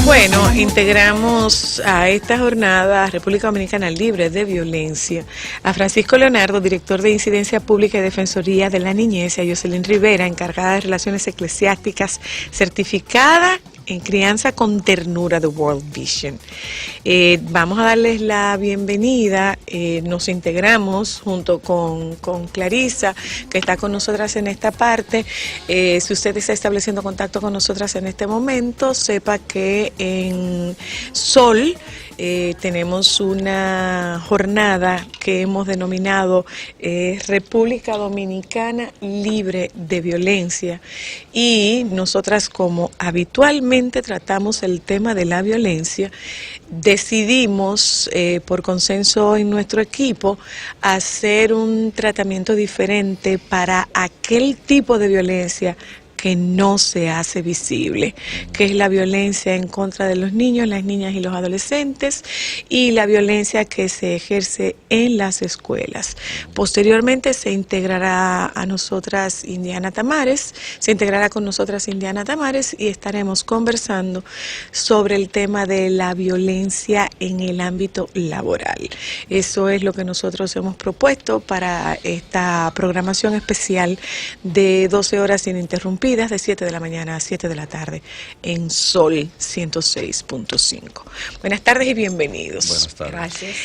Bueno, integramos a esta jornada República Dominicana Libre de Violencia a Francisco Leonardo, director de Incidencia Pública y Defensoría de la Niñez, y a Jocelyn Rivera, encargada de Relaciones Eclesiásticas, certificada en Crianza con Ternura de World Vision. Vamos a darles la bienvenida. Nos integramos junto con Clarisa, que está con nosotras en esta parte. Si usted está estableciendo contacto con nosotras en este momento, sepa que en Sol tenemos una jornada que hemos denominado República Dominicana Libre de Violencia, y nosotras, como habitualmente tratamos el tema de la violencia, decidimos por consenso en nuestro equipo hacer un tratamiento diferente para aquel tipo de violencia que no se hace visible, que es la violencia en contra de los niños, las niñas y los adolescentes, y la violencia que se ejerce en las escuelas. Posteriormente se integrará a nosotras Indiana Tamares, y estaremos conversando sobre el tema de la violencia en el ámbito laboral. Eso es lo que nosotros hemos propuesto para esta programación especial de 12 horas ininterrumpidas, de 7 de la mañana a 7 de la tarde, en Sol 106.5. Buenas tardes y bienvenidos. Buenas tardes. Gracias.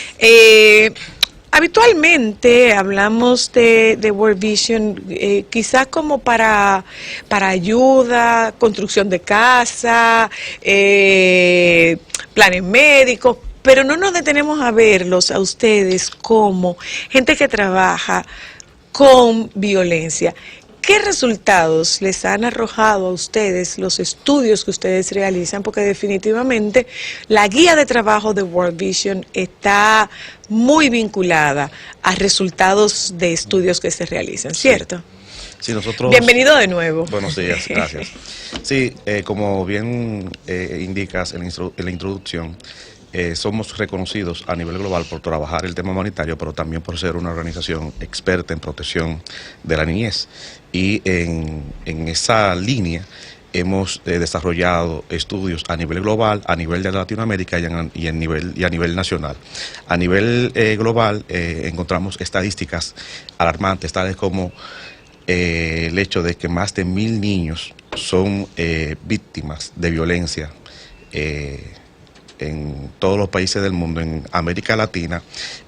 Habitualmente hablamos de World Vision, quizás como para ayuda, construcción de casa, planes médicos, pero no nos detenemos a verlos a ustedes como gente que trabaja con violencia. ¿Qué resultados les han arrojado a ustedes los estudios que ustedes realizan? Porque definitivamente la guía de trabajo de World Vision está muy vinculada a resultados de estudios que se realizan, ¿cierto? Sí, nosotros... Bienvenido de nuevo. Buenos días, gracias. Sí, como bien indicas en la introducción, somos reconocidos a nivel global por trabajar el tema humanitario, pero también por ser una organización experta en protección de la niñez. Y en esa línea hemos desarrollado estudios a nivel global, a nivel de Latinoamérica y a nivel nacional. A nivel global encontramos estadísticas alarmantes, tales como el hecho de que más de 1000 niños son víctimas de violencia en todos los países del mundo. En América Latina,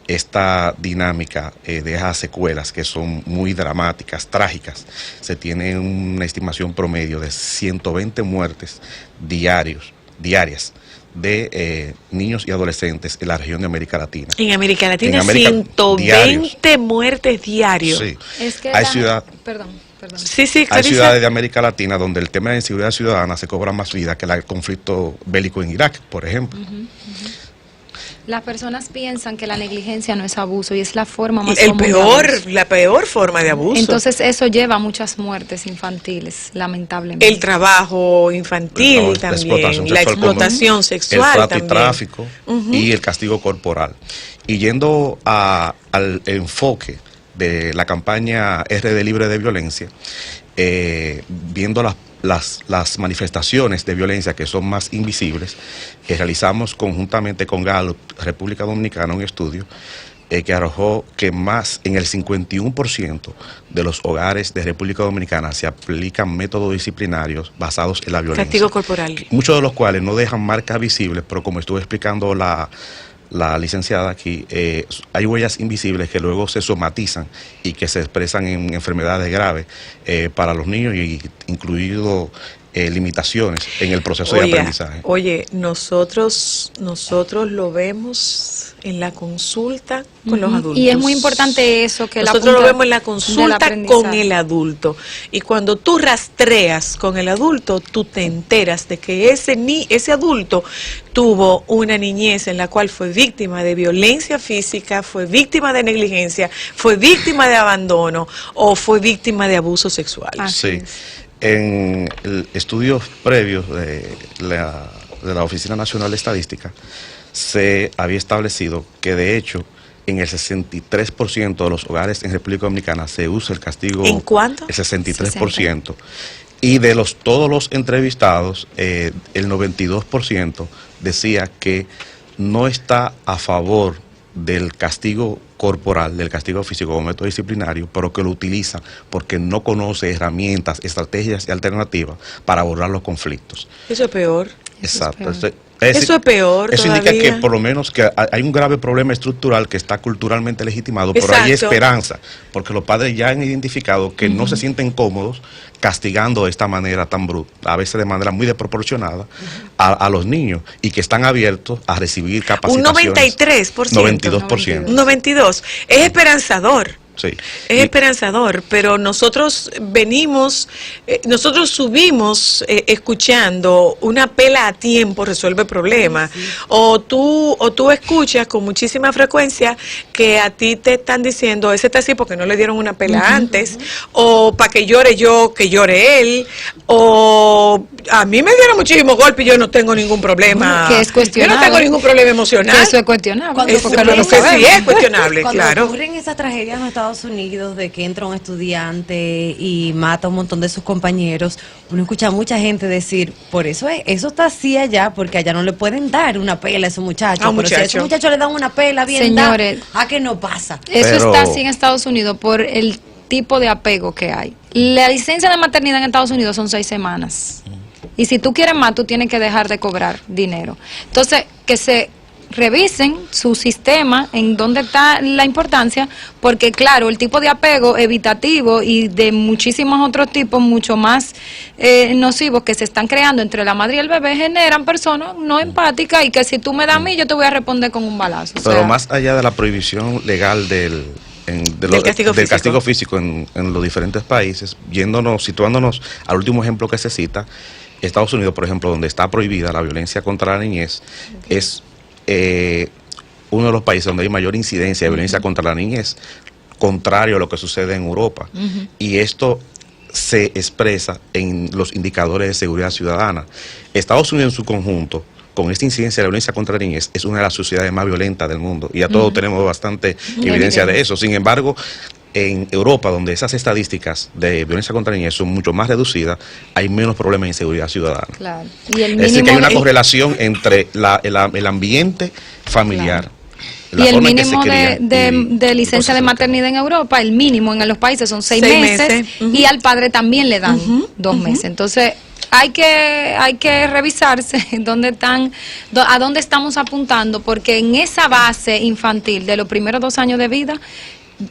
esta dinámica deja secuelas que son muy dramáticas, trágicas. Se tiene una estimación promedio de 120 muertes diarias de niños y adolescentes en la región de América Latina. En América Latina, 120 diarios. Muertes diarios. Sí. Es que hay ciudad... Perdón. Sí, Clarisa. Hay ciudades de América Latina donde el tema de inseguridad ciudadana se cobra más vida que el conflicto bélico en Irak, por ejemplo. Las personas piensan que la negligencia no es abuso y es la forma más común de abuso. La peor forma de abuso. Entonces eso lleva a muchas muertes infantiles, lamentablemente. El trabajo infantil también, la explotación sexual, el trato y tráfico y el castigo corporal. Y yendo al enfoque de la campaña RD Libre de Violencia, viendo las manifestaciones de violencia que son más invisibles, realizamos conjuntamente con Gallup República Dominicana un estudio que arrojó que más en el 51% de los hogares de República Dominicana se aplican métodos disciplinarios basados en la violencia. Castigo corporal. Muchos de los cuales no dejan marcas visibles, pero como estuvo explicando la licenciada aquí, hay huellas invisibles que luego se somatizan y que se expresan en enfermedades graves para los niños, y incluido limitaciones en el proceso de aprendizaje. Oye, nosotros lo vemos en la consulta con los adultos. Y es muy importante eso, que nosotros lo vemos en la consulta con el adulto. Y cuando tú rastreas con el adulto, tú te enteras de que ese adulto tuvo una niñez en la cual fue víctima de violencia física, fue víctima de negligencia, fue víctima de abandono o fue víctima de abuso sexual. Sí. En estudios previos de la Oficina Nacional de Estadística se había establecido que de hecho en el 63% de los hogares en República Dominicana se usa el castigo. ¿En cuánto? El 63%. Y de todos los entrevistados, el 92% decía que no está a favor del castigo corporal, del castigo físico como método disciplinario, pero que lo utiliza porque no conoce herramientas, estrategias y alternativas para abordar los conflictos. Eso es peor. Exacto. Eso es peor. Eso todavía indica que por lo menos que hay un grave problema estructural que está culturalmente legitimado, pero hay Exacto. esperanza, porque los padres ya han identificado que no se sienten cómodos castigando de esta manera tan bruta, a veces de manera muy desproporcionada, a los niños, y que están abiertos a recibir capacitaciones. Un 93%. 92%. Un 92%. Es esperanzador. Sí. Es esperanzador, pero nosotros nosotros subimos escuchando una pela a tiempo resuelve problemas. Sí. O tú escuchas con muchísima frecuencia que a ti te están diciendo, ese está así porque no le dieron una pela antes, o para que llore yo, que llore él, o a mí me dieron muchísimos golpes y yo no tengo ningún problema. Que es cuestionable. Yo no tengo ningún problema emocional. Que eso es cuestionable. Sí es cuestionable, cuando claro. ocurren esas tragedias en Estados Unidos de que entra un estudiante y mata a un montón de sus compañeros, uno escucha a mucha gente decir, por eso está así allá, porque allá no le pueden dar una pela a esos muchachos. Pero si a esos muchachos le dan una pela bien Señores, ¿a qué no pasa? Eso está así en Estados Unidos por el tipo de apego que hay. La licencia de maternidad en Estados Unidos son 6 semanas. Y si tú quieres más, tú tienes que dejar de cobrar dinero. Entonces, que se revisen su sistema, en dónde está la importancia, porque claro, el tipo de apego evitativo y de muchísimos otros tipos mucho más nocivos que se están creando entre la madre y el bebé generan personas no empáticas y que si tú me das a mí, yo te voy a responder con un balazo. Pero más allá de la prohibición legal del castigo físico en los diferentes países, situándonos al último ejemplo que se cita, Estados Unidos, por ejemplo, donde está prohibida la violencia contra la niñez, es uno de los países donde hay mayor incidencia de violencia contra la niñez, contrario a lo que sucede en Europa. Y esto se expresa en los indicadores de seguridad ciudadana. Estados Unidos en su conjunto, con esta incidencia de la violencia contra la niñez, es una de las sociedades más violentas del mundo. Y ya todos tenemos bastante evidencia de eso. Sin embargo, en Europa, donde esas estadísticas de violencia contra la niñez son mucho más reducidas, hay menos problemas de inseguridad ciudadana. Claro. Y el es decir, que hay una correlación entre el ambiente familiar. Claro. Y el mínimo de licencia de maternidad en Europa, el mínimo en los países son 6 meses. Y al padre también le dan 2 meses. Entonces, hay que revisarse a dónde estamos apuntando, porque en esa base infantil de los primeros 2 años de vida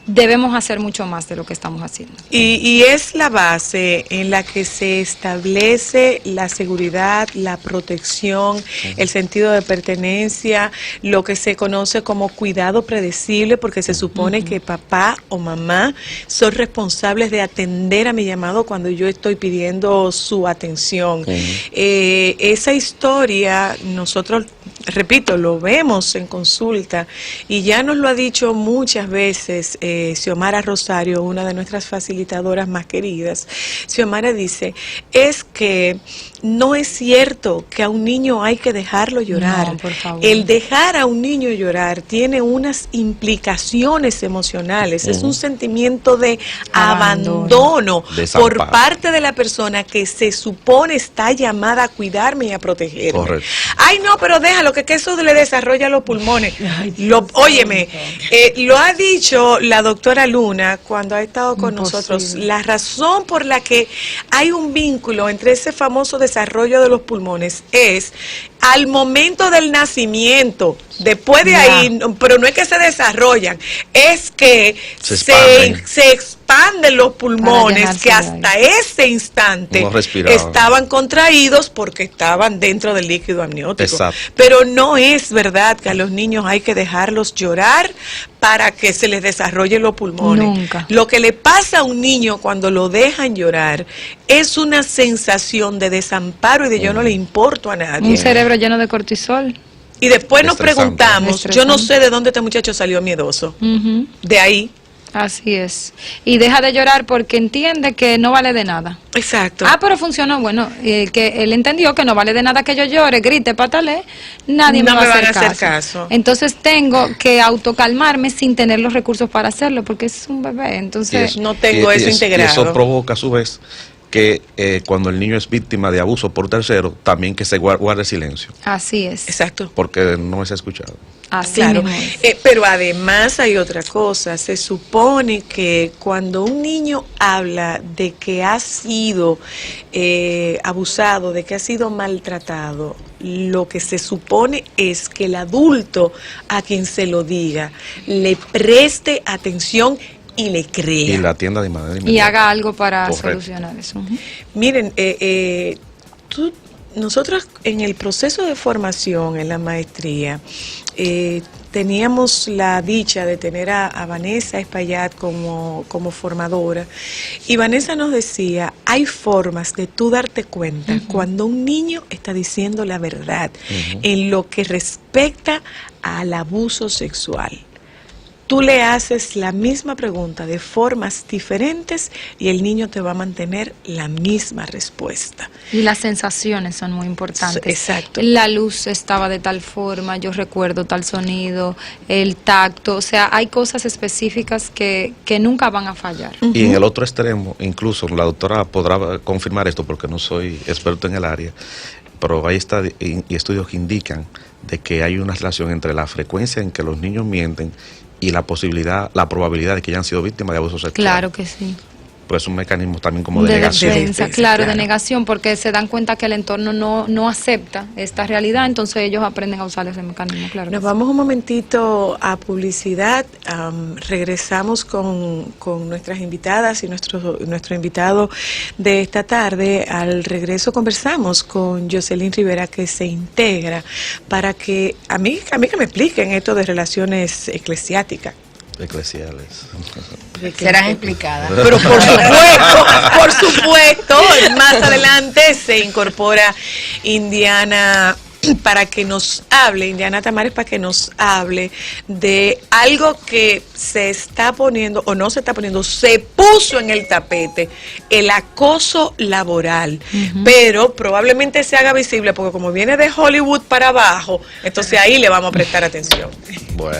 debemos hacer mucho más de lo que estamos haciendo. Y es la base en la que se establece la seguridad, la protección, el sentido de pertenencia, lo que se conoce como cuidado predecible, porque se supone que papá o mamá son responsables de atender a mi llamado cuando yo estoy pidiendo su atención. Esa historia, nosotros, repito, lo vemos en consulta y ya nos lo ha dicho muchas veces Xiomara Rosario, una de nuestras facilitadoras más queridas. Xiomara dice, es que no es cierto que a un niño hay que dejarlo llorar. No, por favor. El dejar a un niño llorar tiene unas implicaciones emocionales, es un sentimiento de abandono por parte de la persona que se supone está llamada a cuidarme y a protegerme. Correcto. Ay, no, pero déjalo, que eso le desarrolla los pulmones. Óyeme, lo ha dicho la doctora Luna cuando ha estado con nosotros, la razón por la que hay un vínculo entre ese famoso desarrollo de los pulmones es al momento del nacimiento, después de ahí, pero no es que se desarrollan, es que se expanden los pulmones que hasta ese instante estaban contraídos porque estaban dentro del líquido amniótico. Exacto. Pero no es verdad que a los niños hay que dejarlos llorar para que se les desarrollen los pulmones. Nunca. Lo que le pasa a un niño cuando lo dejan llorar es una sensación de desamparo y de yo no le importo a nadie. Un cerebro lleno de cortisol. Y después nos preguntamos, yo no sé de dónde este muchacho salió miedoso. De ahí. Así es. Y deja de llorar porque entiende que no vale de nada. Exacto. Ah, pero funcionó. Bueno, que él entendió que no vale de nada que yo llore, grite, patale, nadie No me va me a van hacer a hacer caso. caso. Entonces tengo que autocalmarme sin tener los recursos para hacerlo, porque es un bebé. Entonces, no tengo eso Y integrado. eso provoca a su vez que cuando el niño es víctima de abuso por tercero, también que se guarde silencio, así es. Exacto. porque no es escuchado. Así Claro, mismo es. pero además hay otra cosa. Se supone que cuando un niño habla de que ha sido abusado, de que ha sido maltratado, lo que se supone es que el adulto a quien se lo diga le preste atención y le crea. Y la atienda de manera Y inmediata. haga algo para Correcto. solucionar eso. Ujú. Miren, nosotros en el proceso de formación, en la maestría, teníamos la dicha de tener a Vanessa Espaillat como formadora, y Vanessa nos decía, hay formas de tú darte cuenta cuando un niño está diciendo la verdad en lo que respecta al abuso sexual. Tú le haces la misma pregunta de formas diferentes y el niño te va a mantener la misma respuesta. Y las sensaciones son muy importantes. Exacto. La luz estaba de tal forma, yo recuerdo tal sonido, el tacto, o sea, hay cosas específicas que nunca van a fallar. Y en el otro extremo, incluso la doctora podrá confirmar esto porque no soy experto en el área, pero hay estudios que indican de que hay una relación entre la frecuencia en que los niños mienten y la probabilidad de que hayan sido víctimas de abuso sexual. Claro que sí. Pues es un mecanismo también como de negación. Defensa, claro, de negación, porque se dan cuenta que el entorno no acepta esta realidad, entonces ellos aprenden a usar ese mecanismo, claro. Nos que vamos un momentito a publicidad, regresamos con nuestras invitadas y nuestro invitado de esta tarde. Al regreso conversamos con Yoselyn Rivera, que se integra para que a mí que me expliquen esto de relaciones eclesiásticas. Eclesiales. Serán explicadas. Pero por supuesto, más adelante se incorpora Indiana para que nos hable, Indiana Tamares, para que nos hable de algo que se está poniendo o no se está poniendo, se puso en el tapete, el acoso laboral, pero probablemente se haga visible porque como viene de Hollywood para abajo, entonces ahí le vamos a prestar atención. Bueno.